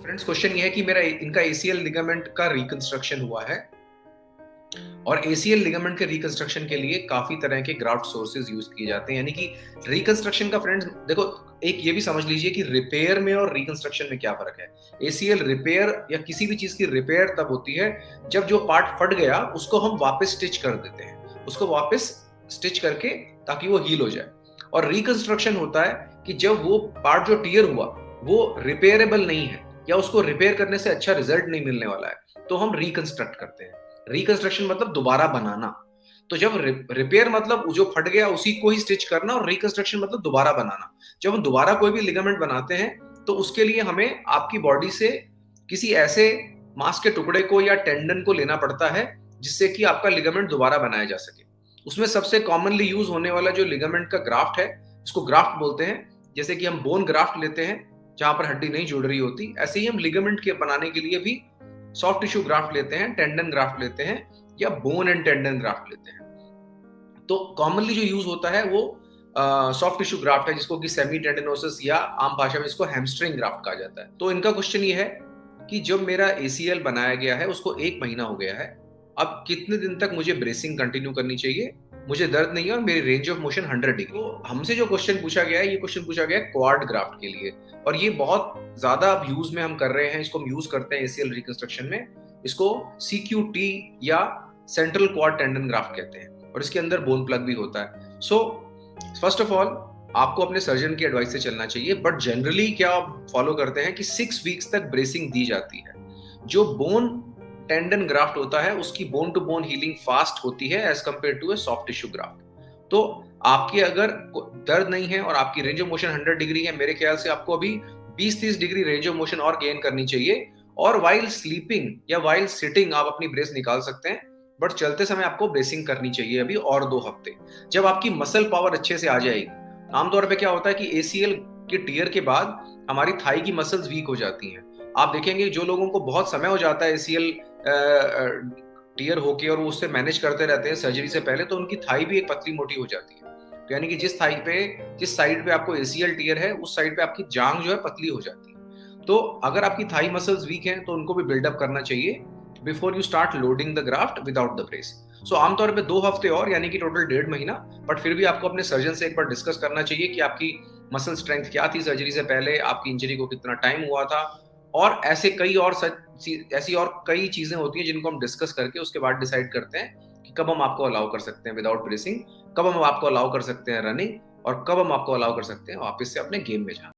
Friends, question ये है कि मेरा इनका एसीएल लिगामेंट का रिकंस्ट्रक्शन हुआ है और एसीएल लिगामेंट के रिकंस्ट्रक्शन के लिए काफी तरह के ग्राफ्ट सोर्सेज यूज किए जाते हैं। यानी कि रिकंस्ट्रक्शन का फ्रेंड्स देखो, एक ये भी समझ लीजिए कि रिपेयर में और रिकंस्ट्रक्शन में क्या फर्क है। एसीएल रिपेयर या किसी भी चीज की रिपेयर तब होती है जब जो पार्ट फट गया उसको हम वापस स्टिच कर देते हैं, उसको वापस स्टिच करके ताकि वो हील हो जाए। और रिकंस्ट्रक्शन होता है कि जब वो पार्ट जो टियर हुआ वो रिपेयरेबल नहीं है या उसको रिपेयर करने से अच्छा रिजल्ट नहीं मिलने वाला है, तो हम रिकंस्ट्रक्ट करते हैं। रिकंस्ट्रक्शन मतलब दोबारा बनाना। तो जब रिपेयर मतलब जो फट गया उसी को ही स्टिच करना, और रिकंस्ट्रक्शन मतलब दोबारा बनाना। जब हम दोबारा कोई भी लिगामेंट बनाते हैं तो उसके लिए हमें आपकी बॉडी से किसी ऐसे मांस के टुकड़े को या टेंडन को लेना पड़ता है जिससे कि आपका लिगामेंट दोबारा बनाया जा सके। उसमें सबसे कॉमनली यूज होने वाला जो लिगामेंट का ग्राफ्ट है, इसको ग्राफ्ट बोलते हैं। जैसे कि हम बोन ग्राफ्ट लेते हैं जहां पर हड्डी नहीं जुड़ रही होती, ऐसे ही हम लिगामेंट के बनाने के लिए भी सॉफ्ट टिश्यू ग्राफ्ट लेते हैं, टेंडन ग्राफ्ट लेते हैं या बोन एंड टेंडन ग्राफ्ट लेते हैं। तो कॉमनली जो यूज होता है वो सॉफ्ट टिश्यू ग्राफ्ट है, जिसको कि सेमी टेंडनोसिस या आम भाषा में इसको हैमस्ट्रिंग ग्राफ्ट कहा जाता है। तो इनका क्वेश्चन ये है कि जब मेरा एसीएल बनाया गया है उसको 1 महीना हो गया है, अब कितने दिन तक मुझे ब्रेसिंग कंटिन्यू करनी चाहिए, मुझे दर्द नहीं है और मेरी रेंज ऑफ मोशन 100 डिग्री। तो हमसे जो क्वेश्चन पूछा गया है, ये क्वेश्चन पूछा गया है क्वाड ग्राफ्ट के लिए, और ये बहुत ज्यादा अब यूज में हम कर रहे हैं। इसको हम यूज करते हैं एसीएल रिकंस्ट्रक्शन में। इसको सीक्यूटी या सेंट्रल क्वाड टेंडन ग्राफ्ट कहते हैं, और इसके अंदर बोन प्लग भी होता है। सो फर्स्ट ऑफ ऑल आपको अपने सर्जन की एडवाइस से चलना चाहिए, बट जनरली क्या आप फॉलो करते हैं कि 6 वीक्स तक ब्रेसिंग दी जाती है। जो बोन टेंडन ग्राफ्ट होता है उसकी bone to bone healing fast होती है as compared to a soft tissue graft. तो आपके अगर दर्द नहीं है और आपकी रेंज ऑफ मोशन 100 डिग्री है, मेरे ख्याल से आपको अभी 20-30 डिग्री रेंज ऑफ मोशन और गेन करनी चाहिए। और वाइल स्लीपिंग या वाइल सिटिंग आप अपनी ब्रेस निकाल सकते हैं, बट चलते समय आपको ब्रेसिंग करनी चाहिए अभी और 2 हफ्ते, जब आपकी मसल पावर अच्छे से आ जाएगी। आमतौर पे क्या होता है कि एसीएल के टियर के बाद हमारी थाई की मसल्स वीक हो जाती हैं। आप देखेंगे जो लोगों को बहुत समय हो जाता है एसीएल टियर होके और वो उससे मैनेज करते रहते हैं सर्जरी से पहले, तो उनकी थाई भी एक पतली मोटी हो जाती है। तो यानी कि जिस साइड पे आपको एसीएल टियर है उस साइड पे आपकी जांग जो है पतली हो जाती है। तो अगर आपकी थाई मसल्स वीक हैं तो उनको भी बिल्डअप करना चाहिए before you start loading the graft without the brace. So आमतौर पे 2 हफ्ते और, यानी कि टोटल 1.5 महीना। बट फिर भी आपको अपने सर्जन से एक बार डिस्कस करना चाहिए कि आपकी मसल स्ट्रेंथ क्या थी सर्जरी से पहले, आपकी इंजरी को कितना टाइम हुआ था, और ऐसे ऐसी और कई चीजें होती हैं जिनको हम डिस्कस करके उसके बाद डिसाइड करते हैं कि कब हम आपको अलाउ कर सकते हैं विदाउट ब्रेसिंग, कब हम आपको अलाउ कर सकते हैं रनिंग, और कब हम आपको अलाउ कर सकते हैं वापस से अपने गेम में जाना।